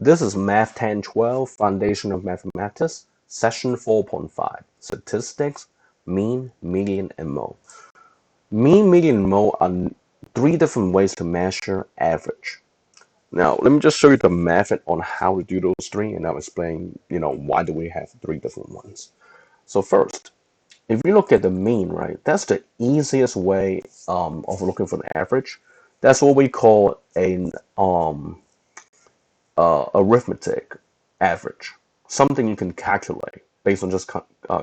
This is Math 1012, Foundation of Mathematics, Session 4.5, Statistics, Mean, Median, and Mode. Mean, median, and mode are three different ways to measure average. Now, let me just show you the method on how to do those three, and I'll explain, why do we have three different ones. So first, if you look at the mean, right, that's the easiest way of looking for the average. That's what we call an arithmetic average, something you can calculate based on just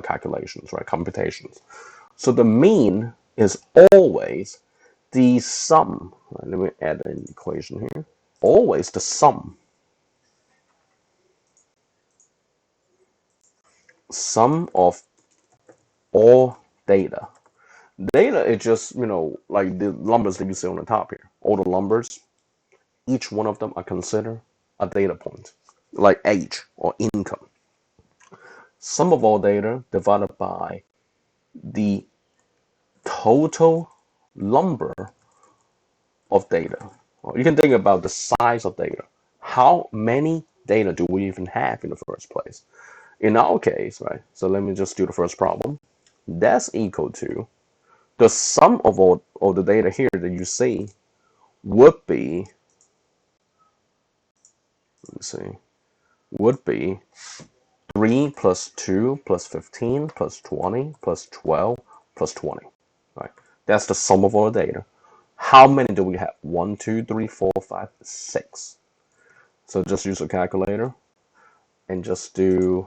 calculations, right, computations. So the mean is always the sum. Let me add an equation here. Always the sum of all data. Data is just, like the numbers that you see on the top here. All the numbers, each one of them are considered a data point, like age or income. Sum of all data divided by the total number of data. You can think about the size of data. How many data do we even have in the first place? In our case, right? So let me just do the first problem. That's equal to the sum of all the data here that you see would be, would be 3 plus 2 plus 15 plus 20 plus 12 plus 20. Right? That's the sum of all the data. How many do we have? 1, 2, 3, 4, 5, 6. So just use a calculator and just do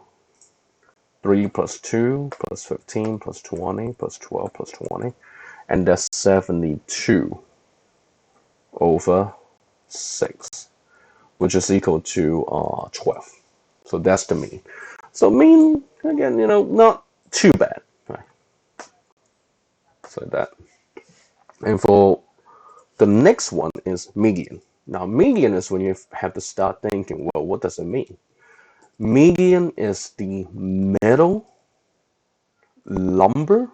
3 plus 2 plus 15 plus 20 plus 12 plus 20. And that's 72 over 6, which is equal to 12. So that's the mean. So mean, again, not too bad. Right? So that. And for the next one is median. Now, median is when you have to start thinking, well, what does it mean? Median is the middle number,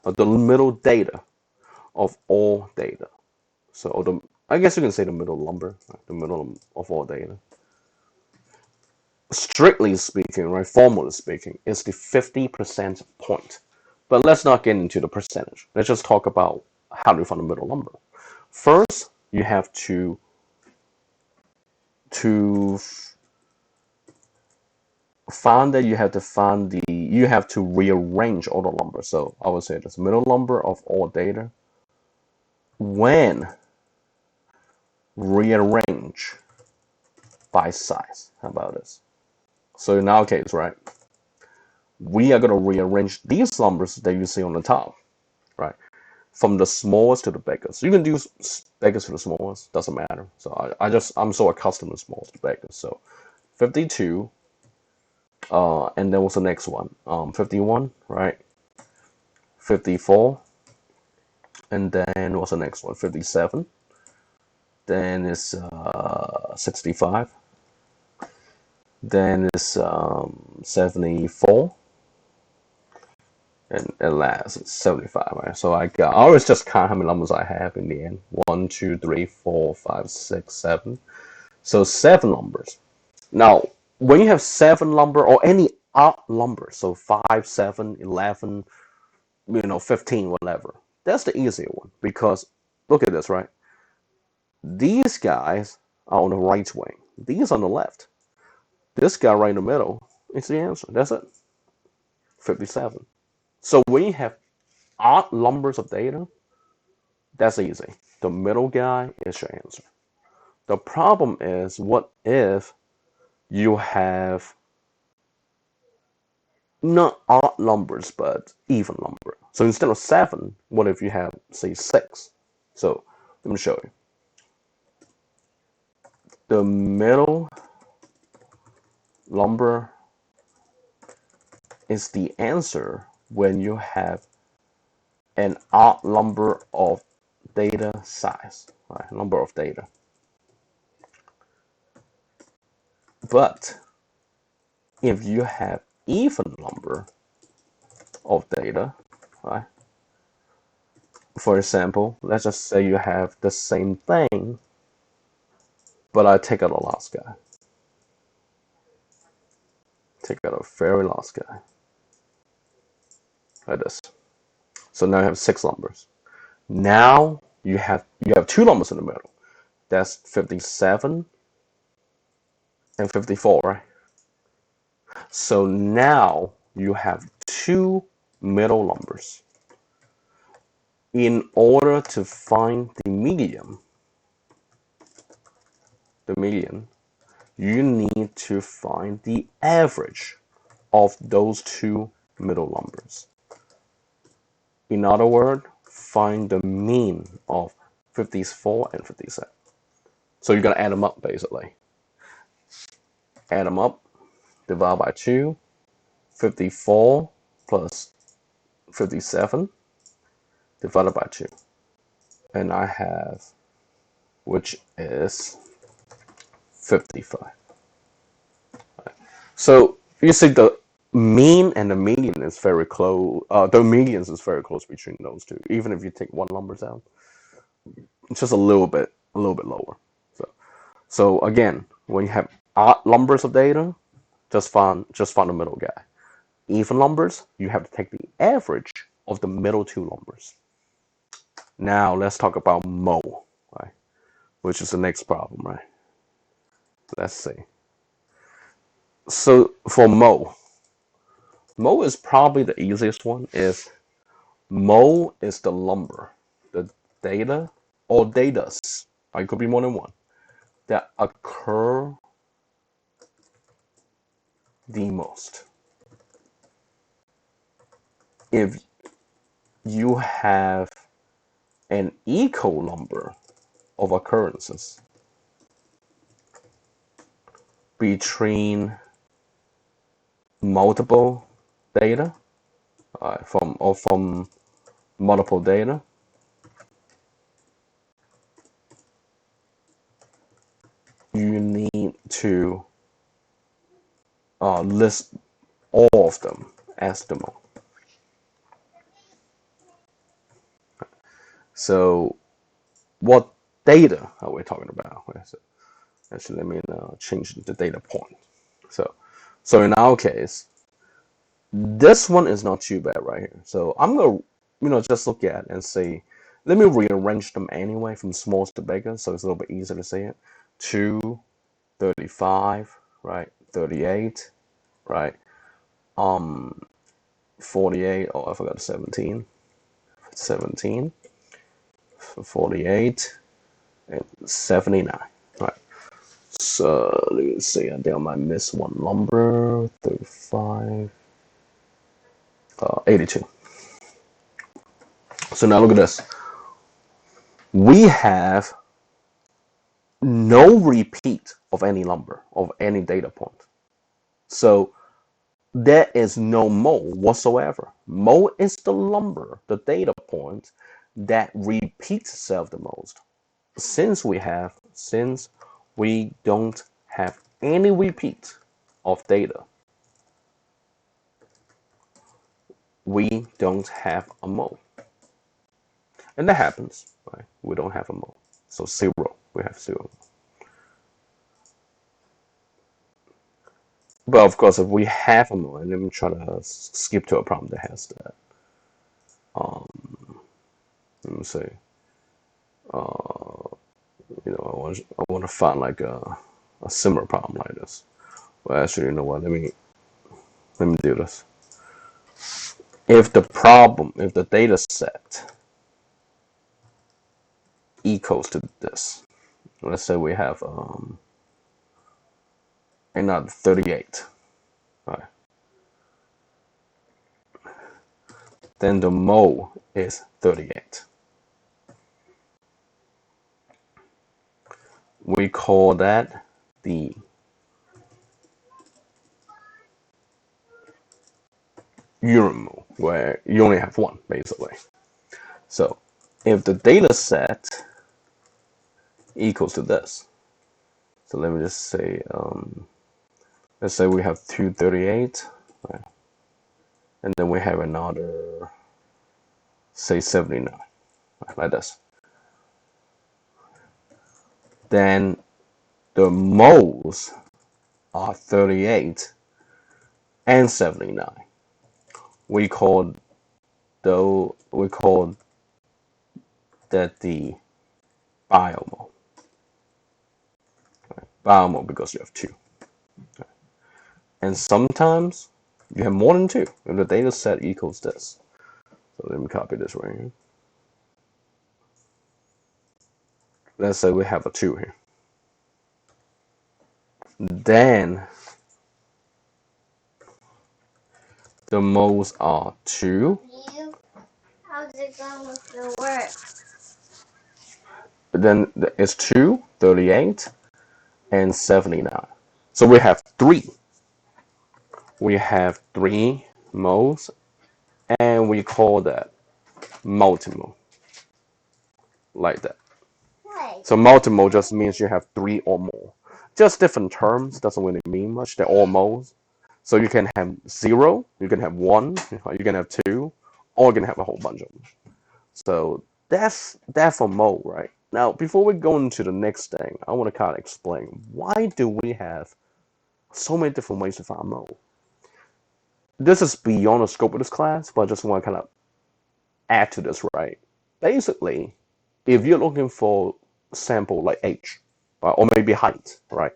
or the middle data of all data. So I guess you can say the middle number, right? The middle of all data. Strictly speaking, right, formally speaking, is the 50% point. But let's not get into the percentage. Let's just talk about how to find the middle number. First, you have to find that you have to rearrange all the numbers. So I would say this middle number of all data when rearrange by size. How about this? So in our case, right, we are going to rearrange these numbers that you see on the top, right, from the smallest to the biggest. You can do biggest to the smallest, doesn't matter. So I'm so accustomed to smallest to biggest. So 52, and then what's the next one? 51, right? 54, and then what's the next one? 57. Then it's 65. Then it's 74. And at last it's 75, right? So I always just count how many numbers I have in the end. 1, 2, 3, 4, 5, 6, 7. So 7 numbers. Now, when you have 7 number or any odd number, so 5, 7, 11, 15, whatever, that's the easier one because look at this, right? These guys are on the right wing. These on the left. This guy right in the middle is the answer. That's it. 57. So when you have odd numbers of data, that's easy. The middle guy is your answer. The problem is, what if you have not odd numbers, but even number? So instead of 7, what if you have, say, 6? So let me show you. The middle number is the answer when you have an odd number of data size, right? Number of data. But if you have even number of data, right? For example, let's just say you have the same thing, but I take out the last guy. take out a very last guy, like this. So now you have 6 numbers. Now you have 2 numbers in the middle. That's 57 and 54, right? So now you have 2 middle numbers. In order to find the median, you need to find the average of those 2 middle numbers. In other words, find the mean of 54 and 57. So you're going to add them up, basically. Add them up, divide by 2, 54 plus 57 divided by 2. And I have, which is 55. So you see the mean and the median is very close. The medians is very close between those two. Even if you take 1 numbers out, it's just a little bit lower. So again, when you have odd numbers of data, just find the middle guy. Even numbers, you have to take the average of the middle 2 numbers. Now let's talk about mole, right? Which is the next problem, right? Let's see. So for mole is probably the easiest one. Mole is the number, the data or datas, it could be more than one, that occur the most. If you have an equal number of occurrences between multiple data, from multiple data, you need to list all of them as the mole. So what data are we talking about? Actually, let me change the data point. So in our case, this one is not too bad right here. So I'm gonna just look at and say, let me rearrange them anyway from smallest to bigger, so it's a little bit easier to see it. 2, 35, right? 38, right? 48. Oh, I forgot 17. 17, 48, and 79. Right. So let's see. I think I might miss one number. 35. 82. So now look at this. We have no repeat of any number, of any data point. So there is no mole whatsoever. Mole is the number, the data point that repeats itself the most. Since we don't have any repeat of data, we don't have a mole. And that happens, right? We don't have a mole. So 0, we have 0. But of course, if we have a mole, and let me try to skip to a problem that has that. Let me see. I want to find like a similar problem like this. Well, actually, you know what? Let me do this. If the data set equals to this, let's say we have another 38, right? Then the mole is 38. We call that the urine mole, where you only have one, basically. So if the data set equals to this, so let me just say, let's say we have 238, right? And then we have another, say 79, right? Like this. Then the moles are 38 and 79. We call we call that the biomole. Biomole because you have two. And sometimes you have more than two if the data set equals this. So let me copy this right here. Let's say we have a 2 here. Then the moles are 2. How's it going to work? Then it's 2, 38, and 79. So we have 3. We have 3 moles, and we call that multimole, like that. Wait. So multimole just means you have 3 or more. Just different terms, doesn't really mean much. They're all moles. So you can have 0, you can have 1, you can have 2, or you can have a whole bunch of them. So that's that for mole, right? Now, before we go into the next thing, I want to kind of explain why do we have so many different ways to find mole. This is beyond the scope of this class, but I just want to kind of add to this, right? Basically, if you're looking for sample like age, or maybe height, right?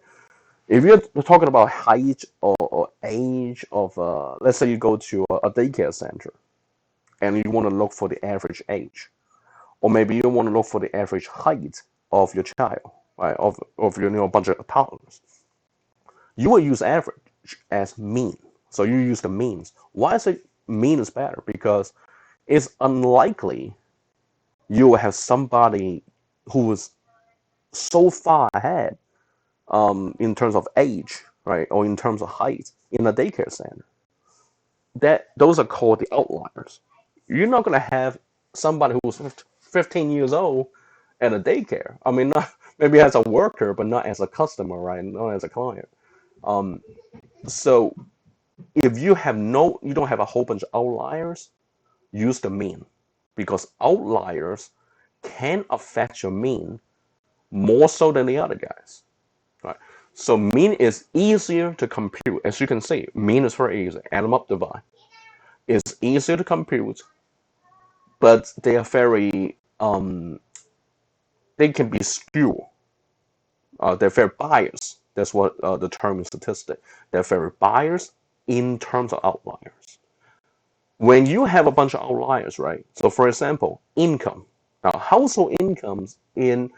If you're talking about height or age of, let's say you go to a daycare center and you want to look for the average age, or maybe you want to look for the average height of your child, right? Of your bunch of toddlers, you will use average as mean. So you use the means. Why is it mean is better? Because it's unlikely you will have somebody who is so far ahead in terms of age, right, or in terms of height in a daycare center. That those are called the outliers. You're not going to have somebody who's 15 years old at a daycare. I mean, not maybe as a worker, but not as a customer, right? Not as a client. So if you don't have a whole bunch of outliers, use the mean, because outliers can affect your mean more so than the other guys. Right. So mean is easier to compute. As you can see, mean is very easy. Add them up, divide. It's easier to compute, but they are very they can be skewed. They're very biased. That's what the term in statistics. They're very biased in terms of outliers. When you have a bunch of outliers, right? So for example, income. Now, household incomes in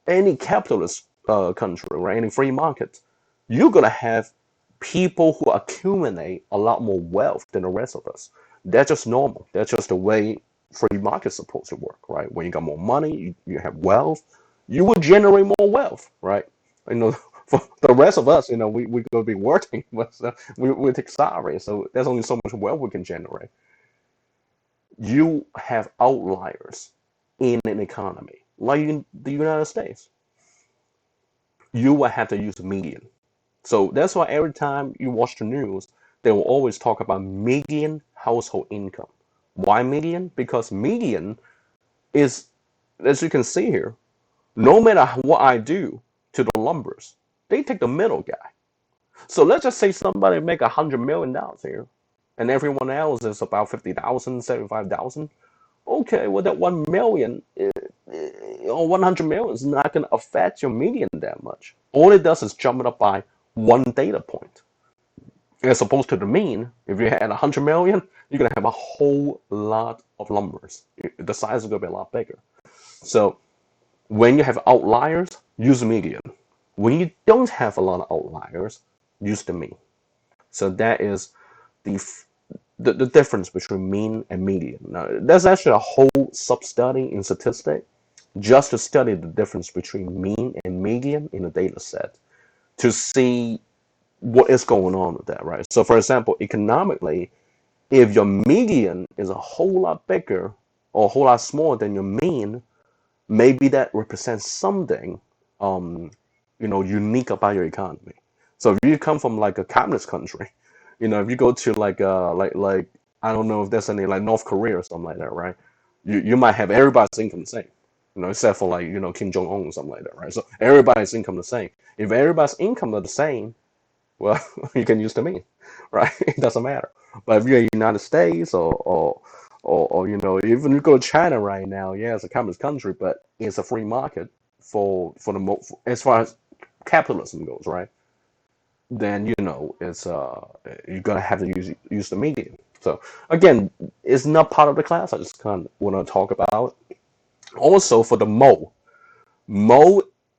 any capitalist country, right? Any free market, you're gonna have people who accumulate a lot more wealth than the rest of us. That's just normal. That's just the way free market's supposed to work, right? When you got more money, you have wealth, you will generate more wealth, right? You know, for the rest of us, we're gonna be working, but we take salary, so there's only so much wealth we can generate. You have outliers in an economy, like in the United States. You will have to use median. So that's why every time you watch the news, they will always talk about median household income. Why median? Because median is, as you can see here, no matter what I do to the numbers, they take the middle guy. So let's just say somebody make $100 million here, and everyone else is about 50,000, 75,000. Okay, well that 1 million or 100 million is not going to affect your median that much. All it does is jump it up by one data point. As opposed to the mean, if you had 100 million, you're going to have a whole lot of numbers. The size is going to be a lot bigger. So when you have outliers, use median. When you don't have a lot of outliers, use the mean. So that is the difference between mean and median. Now, there's actually a whole sub-study in statistics just to study the difference between mean and median in a data set to see what is going on with that, right? So for example, economically, if your median is a whole lot bigger or a whole lot smaller than your mean, maybe that represents something unique about your economy. So if you come from like a communist country, if you go to like I don't know if there's any like North Korea or something like that, right? You might have everybody's income the same, except for like Kim Jong Un or something like that, right? So everybody's income the same. If everybody's income are the same, well, you can use the mean, right? It doesn't matter. But if you're in the United States or even you go to China right now, yeah, it's a communist country, but it's a free market for as far as capitalism goes, right? Then it's you're gonna have to use the medium. So again, it's not part of the class. I just kind of want to talk about. Also for the mode,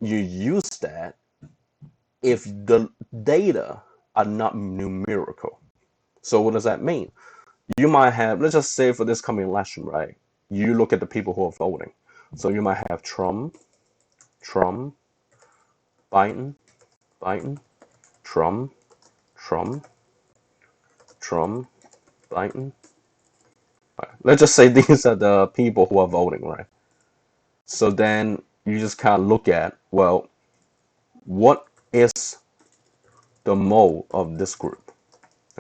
you use that if the data are not numerical. So what does that mean? You might have, let's just say for this coming election, right? You look at the people who are voting. So you might have Trump, Biden, Trump, Trump, Trump, Biden. Right. Let's just say these are the people who are voting, right? So then you just kind of look at, well, what is the mode of this group,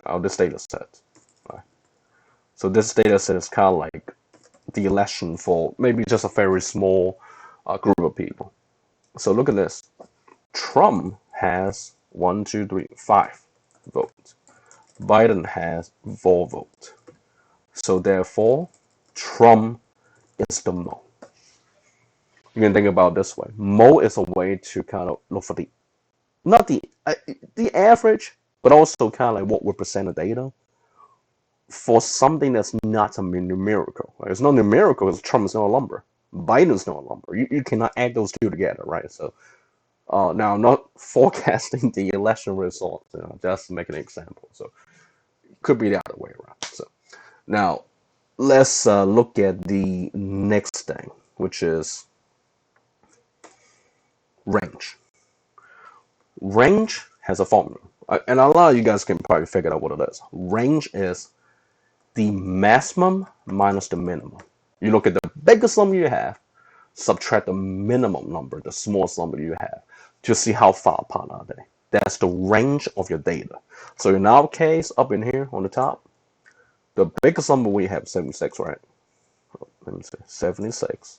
of this data set? Right? So this data set is kind of like the election for maybe just a very small group of people. So look at this. Trump has 1, 2, 3, 5 votes. Biden has 4 votes. So therefore, Trump is the mode. You can think about it this way. Mode is a way to kind of look for the not the average, but also kind of like what represent the data for something that's not a numerical. Right? It's not numerical because Trump is not a number. Biden's not a number. You cannot add those two together, right? So now I'm not forecasting the election results, just to make an example. So it could be the other way around. So now let's look at the next thing, which is range. Range has a formula, and a lot of you guys can probably figure out what it is. Range is the maximum minus the minimum. You look at the biggest number you have, subtract the minimum number, the smallest number you have, to see how far apart are they. That's the range of your data. So in our case, up in here on the top, the biggest number we have 76, right? Let me see, 76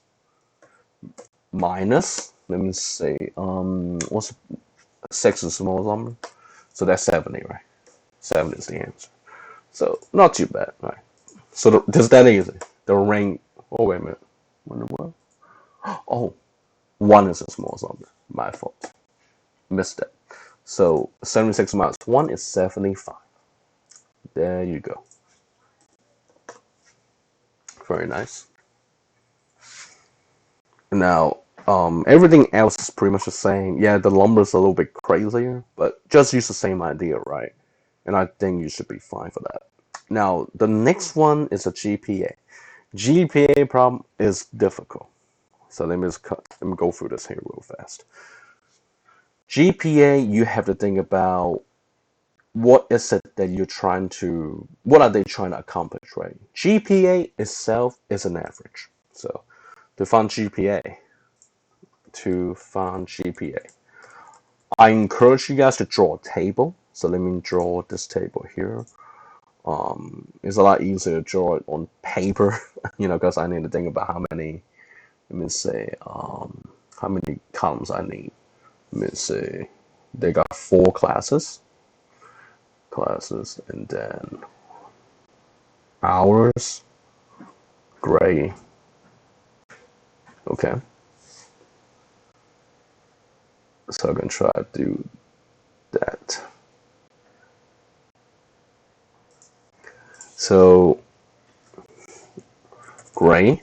minus, let me see, what's 6 is the smallest number? So that's 70, right? 70 is the answer. So not too bad, right? So just that easy. The range. Oh wait a minute. What? Oh, 1 is the smallest number. My fault. Missed it. So 76 minus 1 is 75. There you go. Very nice. Now, everything else is pretty much the same. Yeah, the numbers are a little bit crazier, but just use the same idea, right? And I think you should be fine for that. Now, the next one is a GPA. GPA problem is difficult. So let me go through this here real fast. GPA, you have to think about what is it that what are they trying to accomplish, right? GPA itself is an average. So to find GPA, I encourage you guys to draw a table. So let me draw this table here. It's a lot easier to draw it on paper, because I need to think about how many, let me say, how many columns I need. Let me see. They got 4 classes, and then hours, gray. Okay. So I can try to do that. So gray.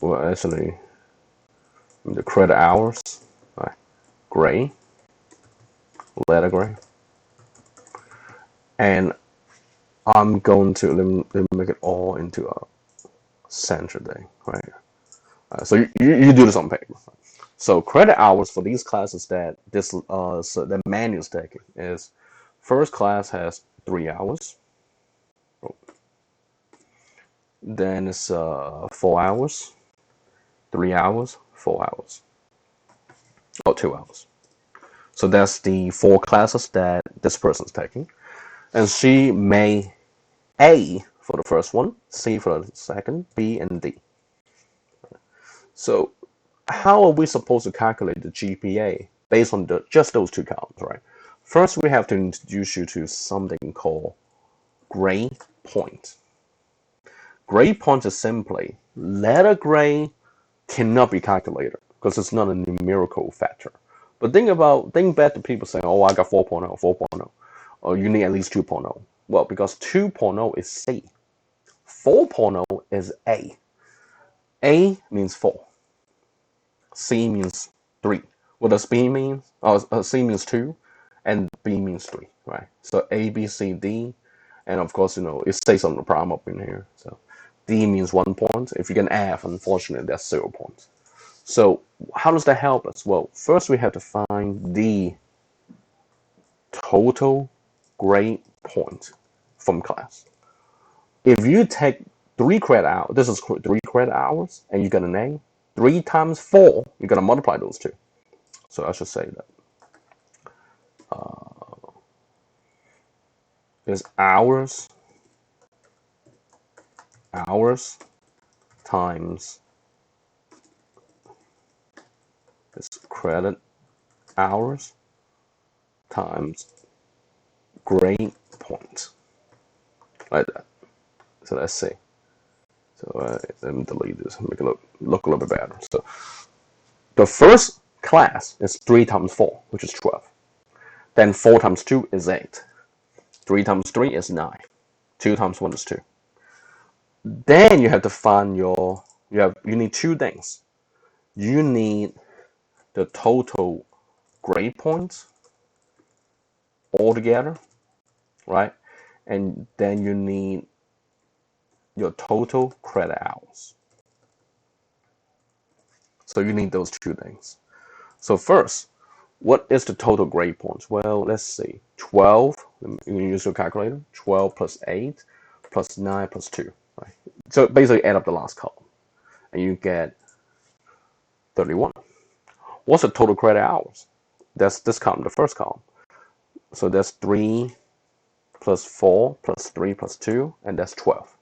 Well, actually, the credit hours, right? Gray, letter gray, and I'm going to let me make it all into a center day, right? So you do this on paper. So credit hours for these classes that that Manu is taking is first class has 3 hours. Then it's 4 hours, 3 hours, 4 hours, 2 hours. So that's the 4 classes that this person's taking, and she may A for the first one, C for the second, B and D. So how are we supposed to calculate the GPA based on just those two columns, right? First, we have to introduce you to something called grade point. Grade point is simply letter grade cannot be calculated because it's not a numerical factor. But think back to people saying, oh, I got 4.0, 4.0, or you need at least 2.0. Well, because 2.0 is C. 4.0 is A. A means 4. C means 3. What does B mean? C means 2, and B means 3, right? So A, B, C, D, and of course, it says on the problem up in here. So D means 1 point. If you get an F, unfortunately, that's 0 points. So how does that help us? Well, first we have to find the total grade point from class. If you take 3 credit hours, this is 3 credit hours, and you get an A, 3 times 4, you're going to multiply those two. So I should say that is hours times this credit hours times grade point, like that. So let's see. So let me delete this and make it look a little bit better. So the first class is 3 times 4, which is 12. Then 4 times 2 is 8. 3 times 3 is 9. 2 times 1 is 2. Then you have to find you need 2 things. You need the total grade points altogether, right? And then you need your total credit hours. So you need those 2 things. So first, what is the total grade points? Well, let's see. 12, you can use your calculator. 12 plus 8 plus 9 plus 2. Right? So basically add up the last column. And you get 31. What's the total credit hours? That's this column, the first column. So that's 3 plus 4 plus 3 plus 2, and that's 12.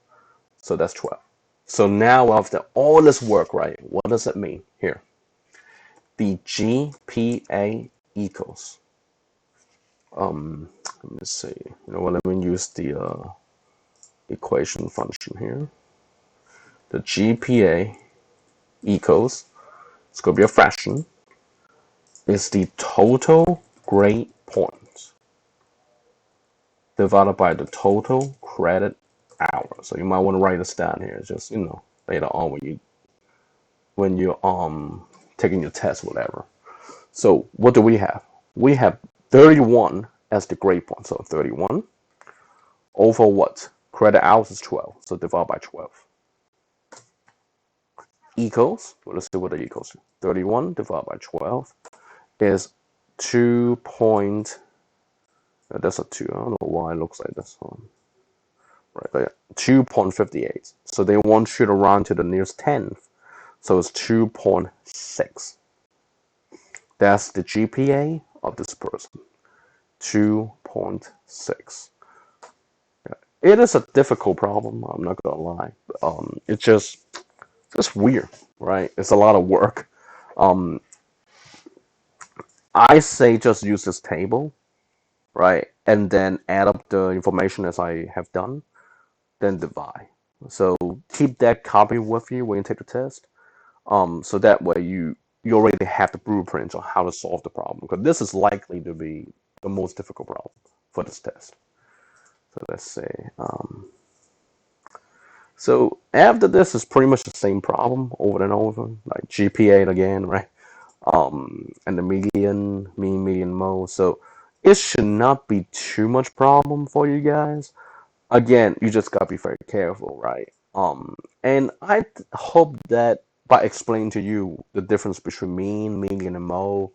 So that's 12. So now after all this work, right, what does it mean here? The GPA equals, let me see, let me use the equation function here. The GPA equals, it's going to be a fraction, is the total grade points divided by the total credit hours. So you might want to write this down here, just later on when you're taking your test, whatever. So what do we have? We have 31 as the grade point. So 31 over what? Credit hours is 12. So divide by 12. Equals, well, let's see what it equals to. 31 divided by 12 is 2. That's a 2. I don't know why it looks like this one. Right there. 2.58. So they want you to round to the nearest tenth. So it's 2.6. That's the GPA of this person. 2.6. It is a difficult problem, I'm not gonna lie. It's just weird, right? It's a lot of work. I say just use this table, right? And then add up the information as I have done, then divide. So keep that copy with you when you take the test. So that way you already have the blueprint on how to solve the problem, because this is likely to be the most difficult problem for this test. So let's see. So after this is pretty much the same problem over and over, like GPA again, right? And the median, mean, median, mode. So it should not be too much problem for you guys. Again, you just gotta be very careful, right? And I hope that by explaining to you the difference between mean, median, and mode,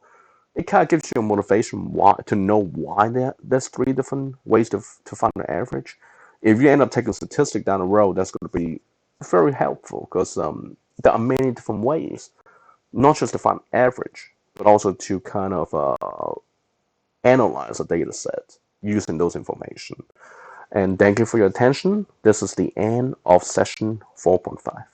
it kind of gives you a motivation to know why there's 3 different ways to find the average. If you end up taking statistics down the road, that's going to be very helpful, because there are many different ways, not just to find average, but also to kind of analyze a data set using those information. And thank you for your attention. This is the end of session 4.5.